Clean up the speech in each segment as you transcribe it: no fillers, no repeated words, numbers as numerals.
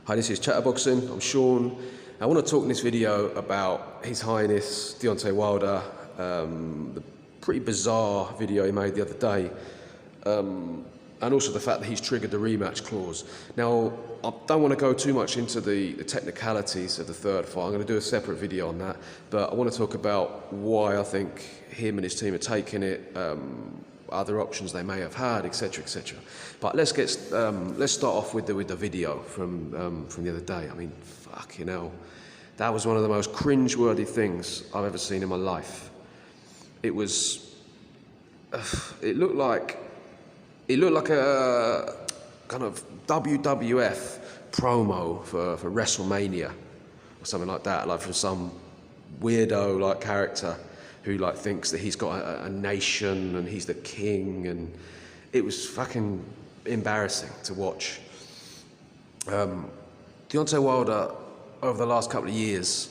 Hi, this is Chatterboxing. I'm Sean. I want to talk in this video about His Highness Deontay Wilder, the pretty bizarre video he made the other day, and also the fact that he's triggered the rematch clause. Now, I don't want to go too much into the technicalities of the third fight. I'm going to do a separate video on that, but I want to talk about why I think him and his team are taking it, other options they may have had, etc., etc. But let's start off with the video from the other day. I mean, fucking hell, that was one of the most cringe-worthy things I've ever seen in my life. It was, it looked like a kind of WWF promo for WrestleMania or something like that, like from some weirdo like character who like thinks that he's got a nation and he's the king, and it was fucking embarrassing to watch. Deontay Wilder over the last couple of years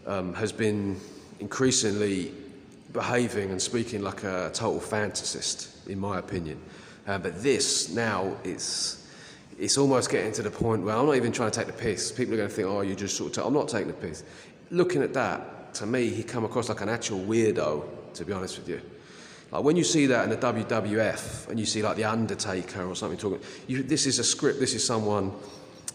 has been increasingly behaving and speaking like a total fantasist, in my opinion. But this now it's almost getting to the point where I'm not even trying to take the piss. People are going to think, oh, you just sort of I'm not taking the piss. Looking at that, to me, he come across like an actual weirdo, to be honest with you. Like when you see that in the WWF and you see like The Undertaker or something talking, this is a script, this is someone,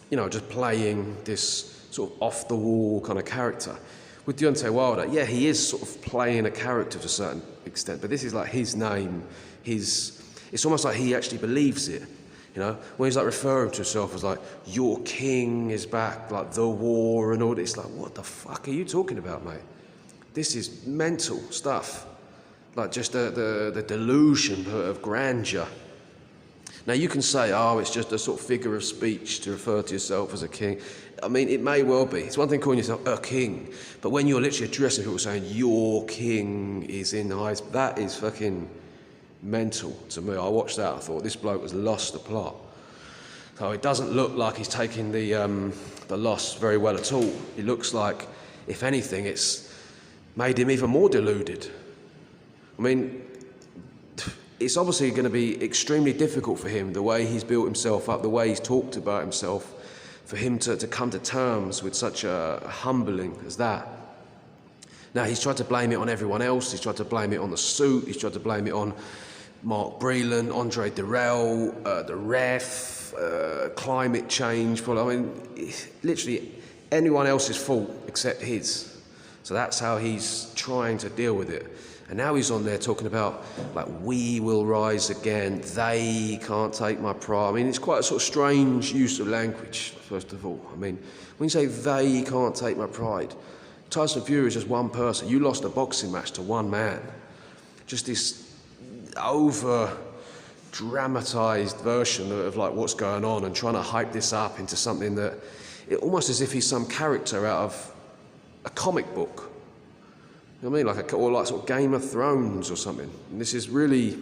you know, just playing this sort of off-the-wall kind of character. With Deontay Wilder, yeah, he is sort of playing a character to a certain extent, but this is like his name, it's almost like he actually believes it. You know, when he's like referring to himself as like, your king is back, like the war and all this, like, what the fuck are you talking about, mate? This is mental stuff. Like just the delusion of grandeur. Now you can say, oh, it's just a sort of figure of speech to refer to yourself as a king. I mean, it may well be. It's one thing calling yourself a king, but when you're literally addressing people saying, your king is in the heights, that is fucking mental to me. I watched that, I thought, this bloke has lost the plot. So it doesn't look like he's taking the loss very well at all. It looks like, if anything, it's made him even more deluded. I mean, it's obviously going to be extremely difficult for him, the way he's built himself up, the way he's talked about himself, for him to come to terms with such a humbling as that. Now, he's tried to blame it on everyone else. He's tried to blame it on the suit. He's tried to blame it on Mark Breland, Andre Durrell, the ref, climate change. I mean, literally anyone else's fault except his. So that's how he's trying to deal with it. And now he's on there talking about, like, we will rise again, they can't take my pride. I mean, it's quite a sort of strange use of language, first of all. I mean, when you say they can't take my pride, Tyson Fury is just one person. You lost a boxing match to one man. Just this over-dramatised version of like what's going on, and trying to hype this up into something that, almost as if he's some character out of a comic book. You know what I mean? Or like sort of Game of Thrones or something. And this is really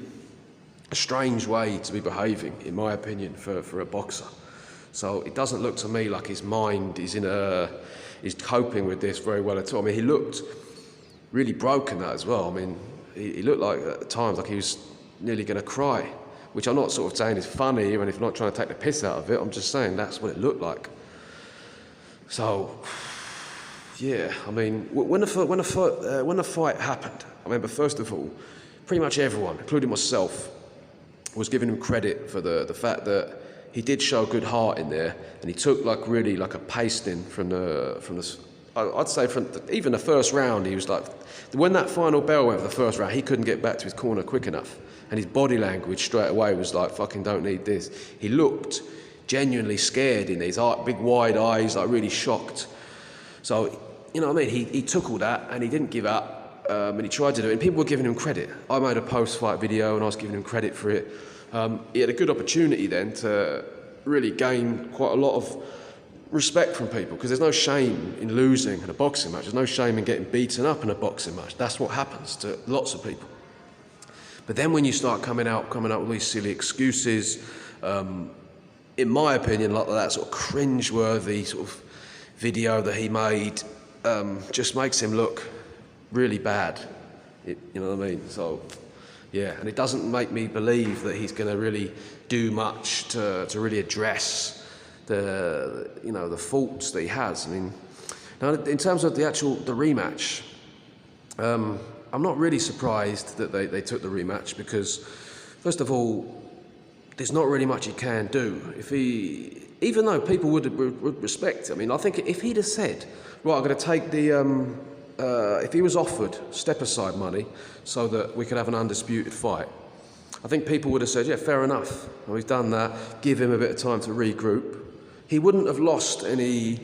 a strange way to be behaving, in my opinion, for a boxer. So it doesn't look to me like his mind is coping with this very well at all. I mean, he looked really broken, that as well. I mean, he looked like at times like he was nearly going to cry, which I'm not sort of saying is funny, and if I'm not trying to take the piss out of it, I'm just saying that's what it looked like. So, yeah, I mean, when the fight happened, I remember first of all, pretty much everyone, including myself, was giving him credit for the fact that he did show good heart in there, and he took like really like a pasting from the I'd say from even the first round. He was like, when that final bell went for the first round, he couldn't get back to his corner quick enough, and his body language straight away was like, fucking don't need this. He looked genuinely scared in these big wide eyes, like really shocked. So, you know what I mean, he took all that and he didn't give up, and he tried to do it, and people were giving him credit. I made a post-fight video and I was giving him credit for it. He had a good opportunity then to really gain quite a lot of respect from people, because there's no shame in losing in a boxing match. There's no shame in getting beaten up in a boxing match. That's what happens to lots of people. But then when you start coming up with these silly excuses, in my opinion, like that sort of cringe-worthy sort of video that he made, just makes him look really bad. You know what I mean? So, yeah, and it doesn't make me believe that he's going to really do much to really address the faults that he has. I mean, now in terms of the rematch, I'm not really surprised that they took the rematch because, first of all, there's not really much he can do. Even though people would respect, I mean, I think if he'd have said, right, I'm going to take if he was offered step-aside money so that we could have an undisputed fight, I think people would have said, yeah, fair enough. Well, he's done that, give him a bit of time to regroup. He wouldn't have lost any...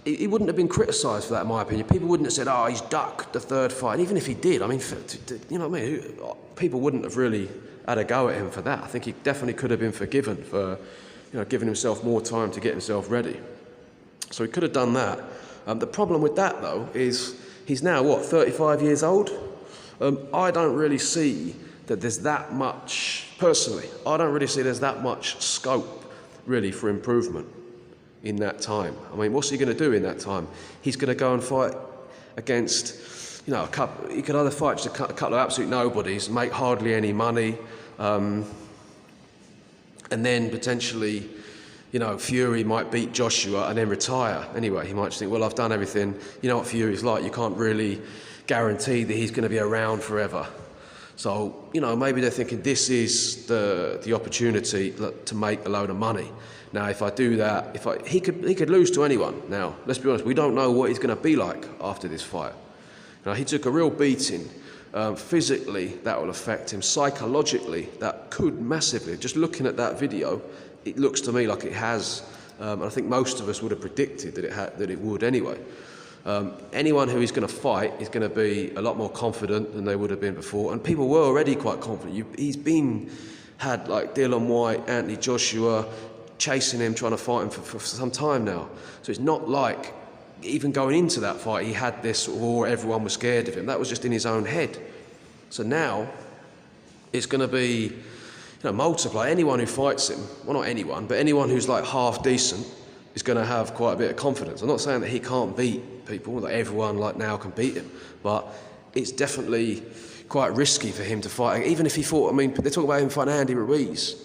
he wouldn't have been criticised for that, in my opinion. People wouldn't have said, oh, he's ducked the third fight. Even if he did, I mean, you know what I mean? People wouldn't have really had a go at him for that. I think he definitely could have been forgiven for, giving himself more time to get himself ready. So he could have done that. The problem with that, though, is he's now, 35 years old? I don't really see that there's that much, personally, I don't really see there's that much scope, really, for improvement in that time. I mean, what's he going to do in that time? He's going to go and fight against, he could either fight just a couple of absolute nobodies, make hardly any money, and then potentially, Fury might beat Joshua and then retire. Anyway, he might just think, well, I've done everything. You know what Fury's like, you can't really guarantee that he's going to be around forever. So, maybe they're thinking this is the opportunity to make a load of money. Now, if I do that, he could lose to anyone. Now, let's be honest, we don't know what he's going to be like after this fight. He took a real beating. Physically, that will affect him. Psychologically, that could massively. Just looking at that video, it looks to me like it has. And I think most of us would have predicted that it would anyway. Anyone who he's going to fight is going to be a lot more confident than they would have been before. And people were already quite confident. He's had like Dylan White, Anthony Joshua, chasing him, trying to fight him for some time now. So it's not like, even going into that fight, he had this, or everyone was scared of him. That was just in his own head. So now, it's going to be, multiply. Anyone who fights him, well, not anyone, but anyone who's like half decent is going to have quite a bit of confidence. I'm not saying that he can't beat people, that everyone like now can beat him, but it's definitely quite risky for him to fight. Even if he fought, they talk about him fighting Andy Ruiz.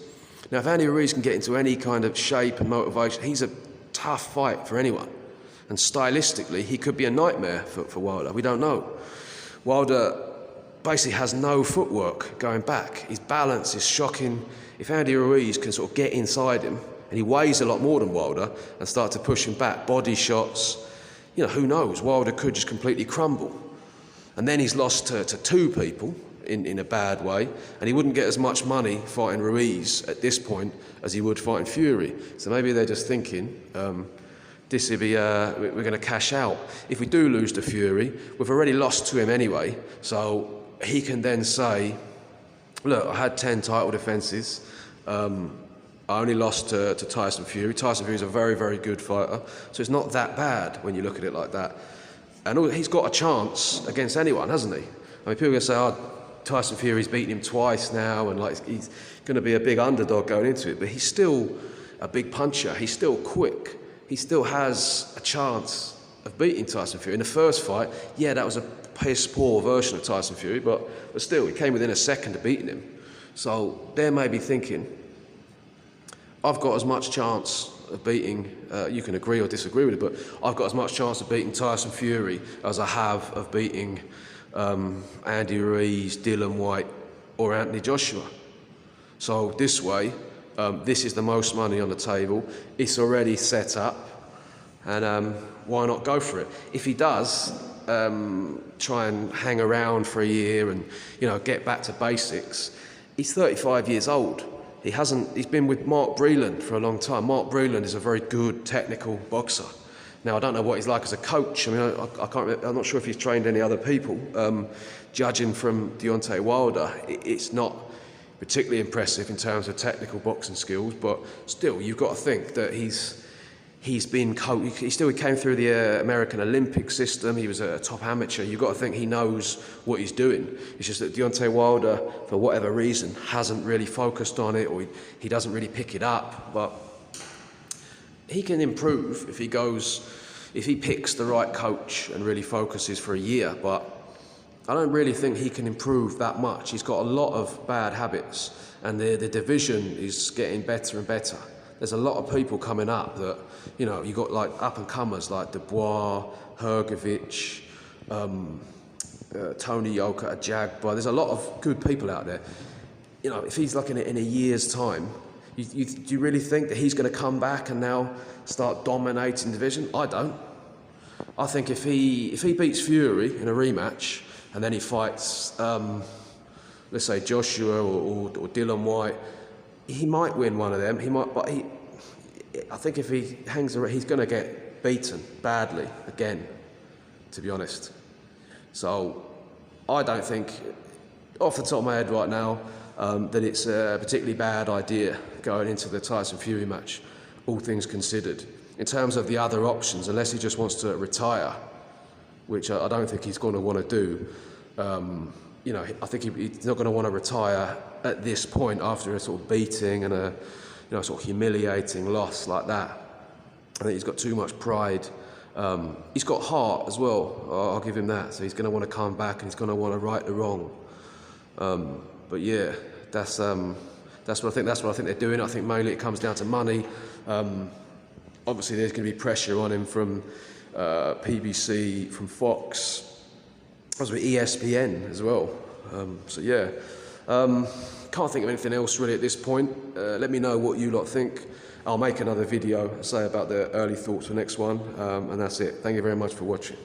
Now, if Andy Ruiz can get into any kind of shape and motivation, he's a tough fight for anyone. And stylistically, he could be a nightmare for Wilder. We don't know. Wilder basically has no footwork going back. His balance is shocking. If Andy Ruiz can sort of get inside him, and he weighs a lot more than Wilder, and start to push him back, body shots, who knows? Wilder could just completely crumble. And then he's lost to two people in a bad way, and he wouldn't get as much money fighting Ruiz at this point as he would fighting Fury. So maybe they're just thinking, this will be, we're going to cash out. If we do lose to Fury, we've already lost to him anyway, so he can then say, look, I had 10 title defences, I only lost to Tyson Fury. Tyson Fury's a very, very good fighter, so it's not that bad when you look at it like that. And he's got a chance against anyone, hasn't he? People are going to say, oh, Tyson Fury's beaten him twice now, and like he's going to be a big underdog going into it, but he's still a big puncher, he's still quick. He still has a chance of beating Tyson Fury. In the first fight, that was a piss poor version of Tyson Fury, but still, he came within a second of beating him. So they may be thinking, I've got as much chance of beating, you can agree or disagree with it, but I've got as much chance of beating Tyson Fury as I have of beating Andy Ruiz, Dylan White, or Anthony Joshua. So this way, this is the most money on the table. It's already set up, and why not go for it? If he does try and hang around for a year and get back to basics, he's 35 years old. He's been with Mark Breland for a long time. Mark Breland is a very good technical boxer. Now, I don't know what he's like as a coach. I can't. I'm not sure if he's trained any other people. Judging from Deontay Wilder, it's not particularly impressive in terms of technical boxing skills, but still, you've got to think that he's been coached. He came through the American Olympic system. He was a top amateur. You've got to think he knows what he's doing. It's just that Deontay Wilder, for whatever reason, hasn't really focused on it, or he doesn't really pick it up. But he can improve if he picks the right coach and really focuses for a year. But I don't really think he can improve that much. He's got a lot of bad habits, and the division is getting better and better. There's a lot of people coming up that, you know, you got like up and comers like Dubois, Hrgovic, Tony Yoka at Jagba. There's a lot of good people out there. You know, if he's like in a year's time, do you really think that he's going to come back and now start dominating the division? I don't. I think if he beats Fury in a rematch and then he fights, let's say Joshua or Dylan White, he might win one of them. He might, but I think if he hangs around, he's going to get beaten badly again, to be honest. So I don't think, off the top of my head right now, that it's a particularly bad idea going into the Tyson Fury match, all things considered. In terms of the other options, unless he just wants to retire, which I don't think he's going to want to do, you know, I think he's not going to want to retire at this point after a sort of beating and a, you know, sort of humiliating loss like that. I think he's got too much pride. He's got heart as well. I'll give him that. So he's going to want to come back and he's going to want to right the wrong. But yeah, that's what I think. That's what I think they're doing. I think mainly it comes down to money. Obviously, there's going to be pressure on him from PBC, from Fox, also ESPN as well. So yeah, can't think of anything else really at this point. Let me know what you lot think. I'll make another video, say about the early thoughts for next one, and that's it. Thank you very much for watching.